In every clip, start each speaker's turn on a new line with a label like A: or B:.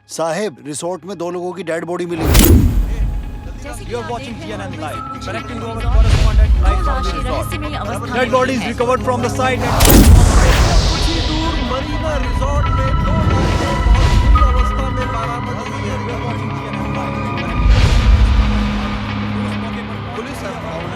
A: Sahib, resort में 2 लोगों की डेड बॉडी मिली।
B: You are watching GNN Live. Connecting to our correspondent live from the resort. Dead bodies recovered from the site. कुछ ही दूर Marina resort में 2 लाशें बहुत बुरी अवस्था में बरामद हुई हैं। You are watching GNN Live. Police has found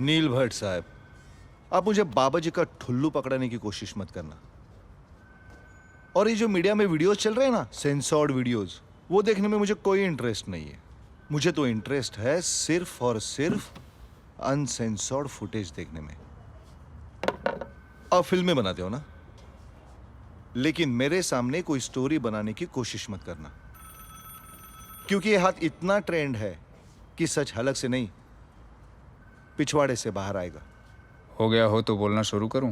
C: नील भट्ट साहब, आप मुझे बाबा जी का ठुल्लू पकड़ाने की कोशिश मत करना। और ये जो मीडिया में वीडियोस चल रहे हैं ना, सेंसर्ड वीडियोस, वो देखने में मुझे कोई इंटरेस्ट नहीं है। मुझे तो इंटरेस्ट है सिर्फ और सिर्फ अनसेंसर्ड फुटेज देखने में। आप फिल्में बनाते हो ना, लेकिन मेरे सामने कोई स्टोरी बनाने की कोशिश मत करना, क्योंकि ये हाथ इतना ट्रेंड है कि सच हलक से नहीं, पिछवाड़े से बाहर आएगा।
D: हो गया हो तो बोलना शुरू करूं?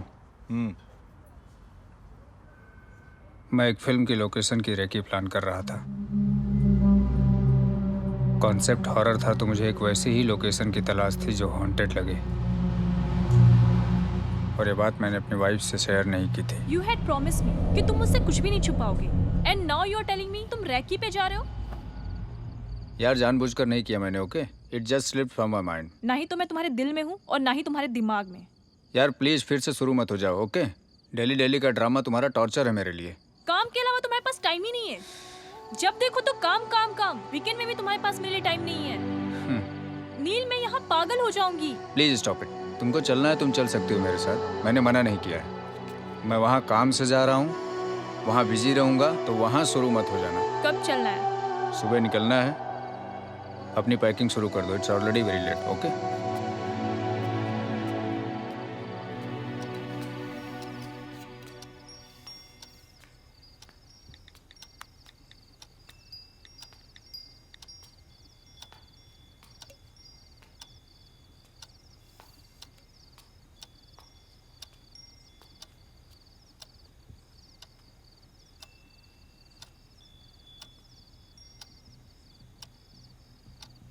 D: मैं एक फिल्म की लोकेशन की रेकी प्लान कर रहा था। कॉन्सेप्ट हॉरर था, तो मुझे एक वैसी ही लोकेशन की तलाश थी जो हॉन्टेड लगे। और ये बात मैंने अपनी वाइफ से शेयर नहीं की थी।
E: You had promised me कि तुम मुझसे कुछ भी नहीं छुपाओगे, and now you are telling me तुम रेकी पे जा रहे हो?
D: यार जानबूझकर नहीं किया मैंने, okay? It just slipped from my mind.
E: ना ही तो मैं तुम्हारे दिल में हूँ और ना ही तुम्हारे दिमाग में।
D: यार प्लीज फिर से शुरू मत हो जाओ, ओके? डेली डेली का ड्रामा तुम्हारा टॉर्चर है मेरे लिए।
E: काम के अलावा तुम्हारे पास टाइम ही नहीं है। जब देखो तो काम काम काम। वीकेंड में भी तुम्हारे पास मेरे लिए टाइम नहीं है। नील, मैं यहाँ पागल हो जाऊंगी।
D: Please stop it. तुमको चलना है तुम चल सकती हो मेरे साथ, मैंने मना नहीं किया है। मैं वहाँ काम से जा रहा हूँ, वहाँ बिजी रहूँगा, तो वहाँ शुरू मत हो जाना।
E: कब चलना है?
D: सुबह निकलना है। अपनी पैकिंग शुरू कर दो, it's already very late, okay?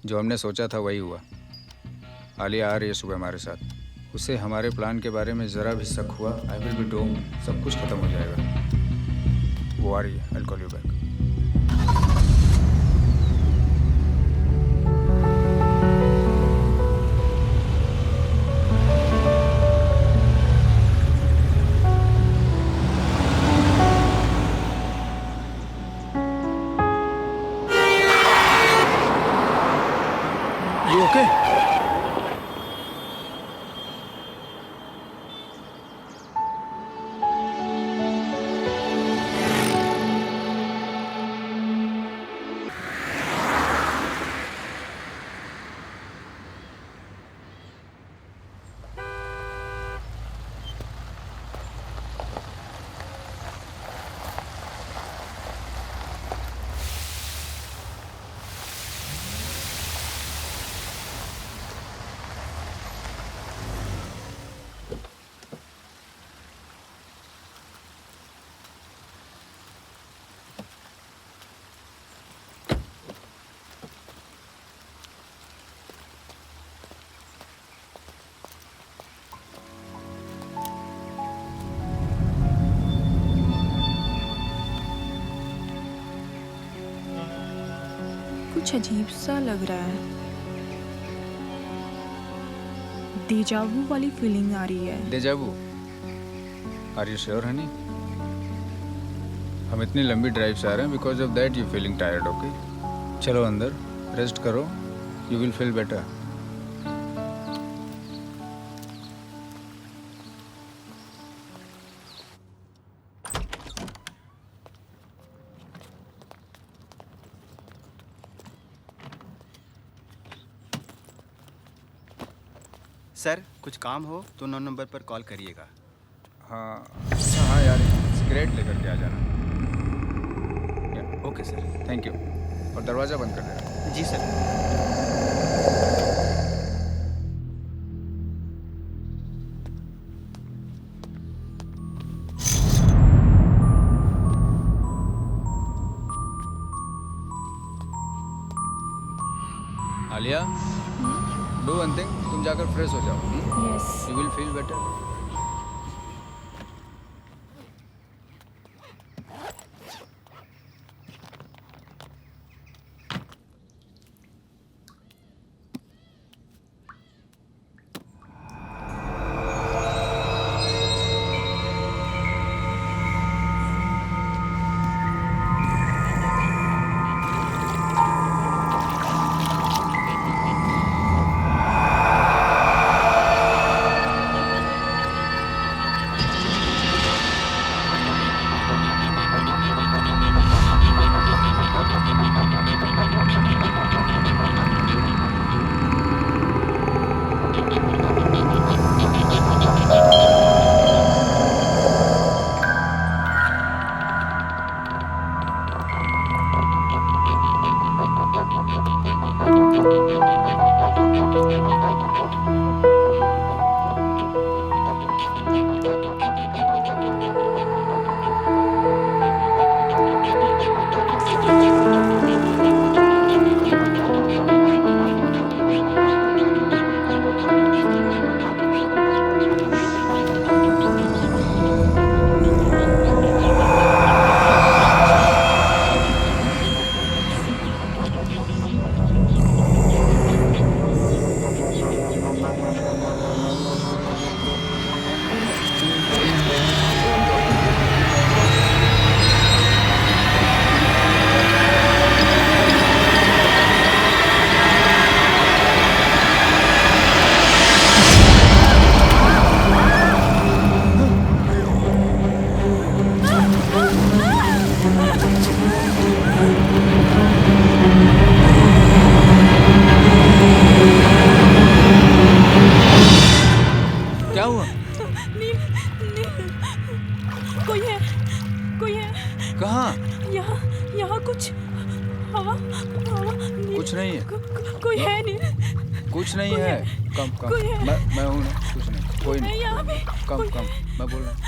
D: जो हमने सोचा था वही हुआ। आलिया आ रही है सुबह हमारे साथ। उसे हमारे प्लान के बारे में ज़रा भी शक हुआ, आई विल बी डूम्ड, सब कुछ ख़त्म हो जाएगा। वो आ रही है, I will call you back.
C: You okay?
F: कुछ अजीब सा लग रहा है। डेजावू वाली फीलिंग आ रही है।
D: Deja vu? Are you sure honey? हम इतनी लंबी ड्राइव से आ रहे हैं, because of that you feeling tired. Okay, चलो अंदर रेस्ट करो, you will feel better.
G: Sir कुछ काम हो तो 9 नंबर पर कॉल करिएगा।
D: हाँ हाँ यार, सिगरेट लेकर के आ जाना।
G: Okay sir.
D: Thank you. और दरवाज़ा बंद कर देना।
G: जी sir.
D: Alia, do one thing, तुम जाकर फ्रेश हो जाओ।
F: Yes.
D: You will feel better. कुछ नहीं है,
F: कोई है नहीं,
D: कुछ नहीं है। कम मैं हूँ ना, कुछ नहीं, कोई नहीं। कम मैं बोल रहा हूँ।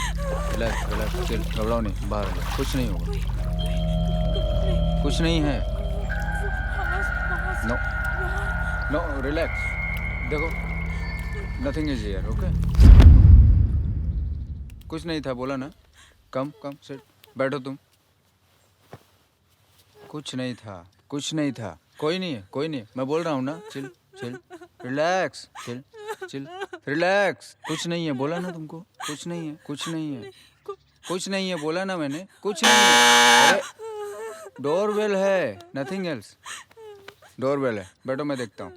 D: रिलैक्स चिल, घबराओ नहीं, बाहर आ, कुछ नहीं होगा, कुछ नहीं है। नो रिलैक्स, देखो नथिंग इज हियर। ओके, कुछ नहीं था, बोला ना। कम सिट, बैठो तुम। कुछ नहीं था, कोई नहीं है, मैं बोल रहा हूँ ना। Chill relax, chill relax. कुछ नहीं है, बोला ना तुमको, कुछ नहीं है, बोला ना मैंने, कुछ नहीं है। अरे डोरबेल है, नथिंग एल्स। डोरबेल है, बैठो मैं देखता हूँ।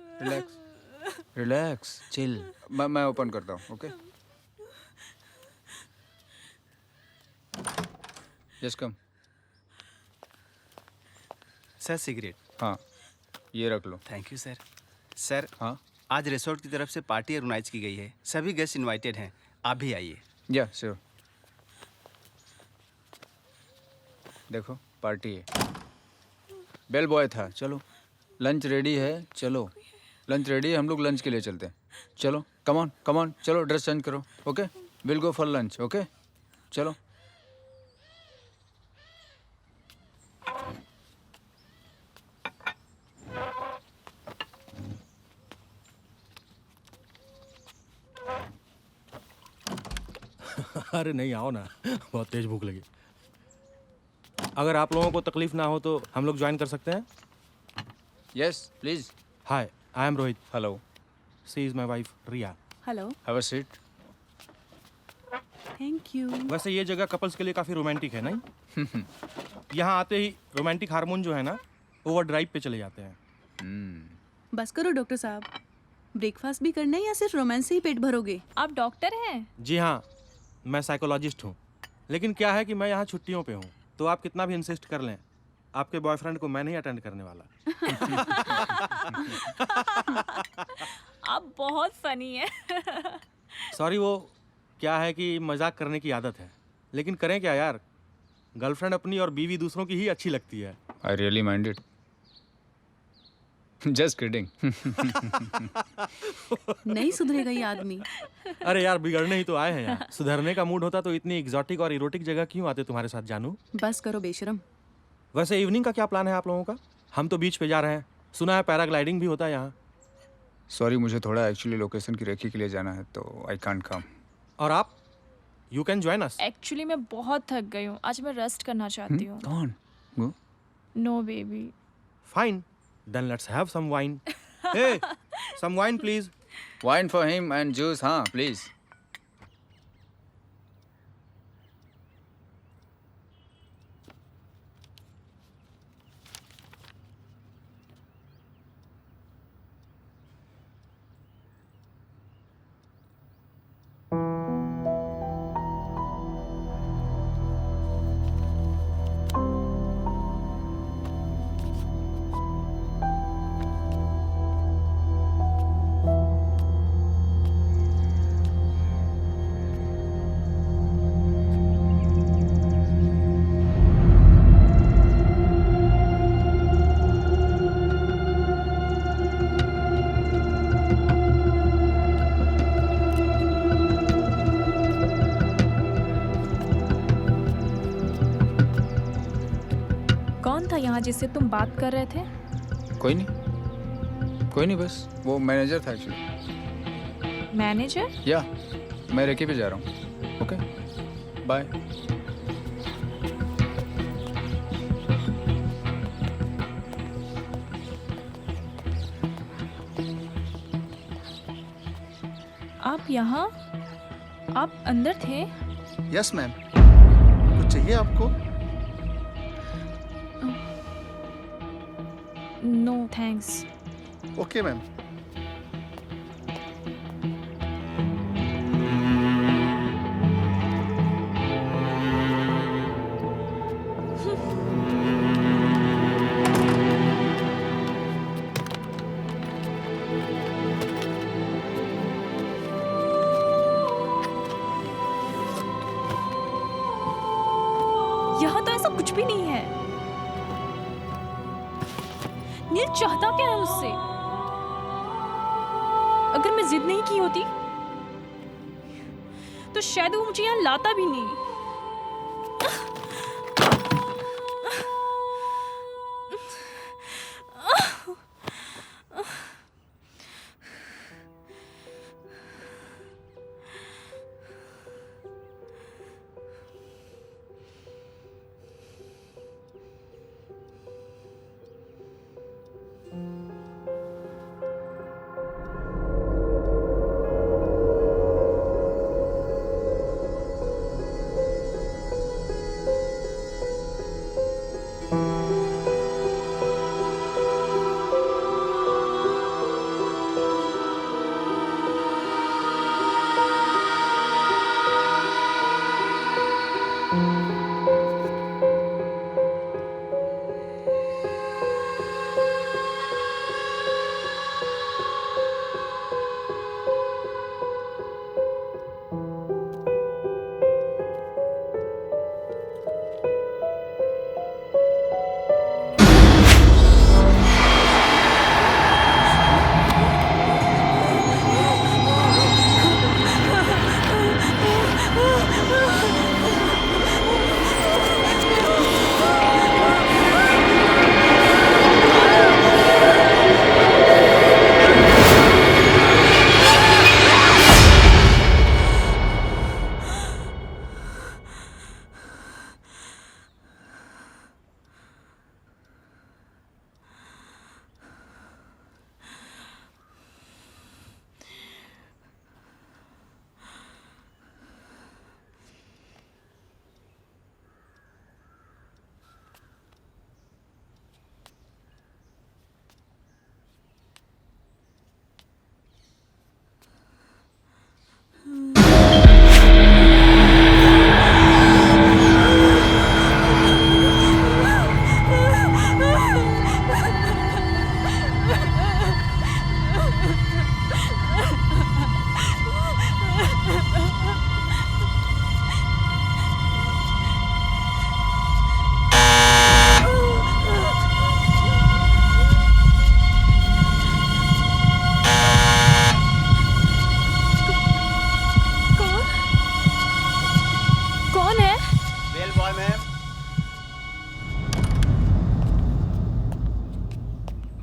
D: रिलैक्स चिल, मैं ओपन करता हूँ। Okay just come.
G: Sir cigarette.
D: हाँ ये रख लो।
G: Thank you sir. सर
D: हाँ
G: आज रिसोर्ट की तरफ से पार्टी ऑर्गेनाइज की गई है, सभी गेस्ट इनवाइटेड हैं, आप भी आइए।
D: या श्योर। देखो पार्टी है, बेल बॉय था। चलो लंच रेडी है, चलो लंच रेडी है, हम लोग लंच के लिए चलते हैं। चलो कम ऑन चलो ड्रेस चेंज करो। Okay will go for lunch. Okay चलो।
H: अरे नहीं, आओ ना, बहुत तेज भूख लगी। अगर आप लोगों को तकलीफ ना हो तो हम लोग ज्वाइन कर सकते हैं।
D: Yes, please.
H: Hi, I am Rohit.
D: Hello.
H: She is my wife, Riya.
F: Hello,
D: Have a seat.
F: Thank you.
H: वैसे ये जगह कपल्स के लिए काफ़ी रोमांटिक है नहीं? यहाँ आते ही रोमांटिक हार्मोन जो है ना, ओवर ड्राइव पे चले जाते हैं।
F: बस करो डॉक्टर साहब, ब्रेकफास्ट भी करना है या सिर्फ रोमांस से ही पेट भरोगे?
E: आप डॉक्टर हैं?
H: जी हाँ, मैं साइकोलॉजिस्ट हूँ। लेकिन क्या है कि मैं यहाँ छुट्टियों पे हूँ, तो आप कितना भी इंसिस्ट कर लें, आपके बॉयफ्रेंड को मैं नहीं अटेंड करने वाला।
E: आप बहुत फनी हैं।
H: सॉरी, वो क्या है कि मजाक करने की आदत है, लेकिन करें क्या यार, गर्लफ्रेंड अपनी और बीवी दूसरों की ही अच्छी लगती है।
D: I really mind it. Just kidding.
F: नहीं सुधरेगा ये आदमी।
H: अरे यार, बिगड़ने ही तो आए हैं यार। सुधरने का मूड होता तो इतनी एग्जॉटिक और इरोटिक जगह क्यों आते तुम्हारे साथ जानू?
F: बस करो बेशरम।
H: वैसे इवनिंग का क्या प्लान है आप लोगों का? हम तो बीच पे जा रहे हैं, सुना है पैराग्लाइडिंग भी होता है यहाँ।
D: Sorry, मुझे थोड़ा एक्चुअली लोकेशन की रेखी के लिए जाना है, तो I can't come.
H: और आप? You can join us.
E: Actually मैं बहुत थक गई हूँ, आज मैं रेस्ट करना चाहती हूँ।
D: Come on. Go.
E: No baby.
H: Fine, then let's have some wine. Hey, some wine please.
D: Wine for him and juice, हाँ, please.
E: कौन था यहाँ जिससे तुम बात कर रहे थे?
D: कोई नहीं, बस वो मैनेजर था एक्चुअली।
E: मैनेजर?
D: या मैं रेकी पे जा रहा हूँ। Okay, bye.
E: आप यहाँ? आप अंदर थे?
C: यस मैम, कुछ चाहिए आपको?
E: No thanks.
C: Okay ma'am.
E: यहाँ तो ऐसा कुछ भी नहीं है। नील चाहता क्या है मुझसे? अगर मैं जिद नहीं की होती तो शायद वो मुझे यहाँ लाता भी नहीं।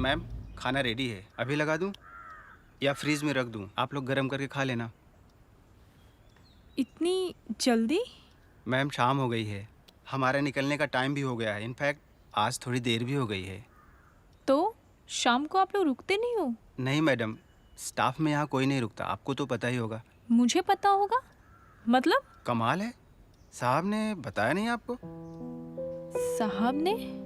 G: मैम खाना रेडी है, अभी लगा दूं या फ्रीज में रख दूं? आप लोग गर्म करके खा लेना।
E: इतनी जल्दी?
G: मैम शाम हो गई है, हमारे निकलने का टाइम भी हो गया है। इनफैक्ट आज थोड़ी देर भी हो गई है।
E: तो शाम को आप लोग रुकते नहीं हो?
G: नहीं मैडम, स्टाफ में यहाँ कोई नहीं रुकता, आपको तो पता ही होगा।
E: मुझे पता होगा मतलब?
G: कमाल है, साहब ने बताया नहीं आपको?
E: साहब ने?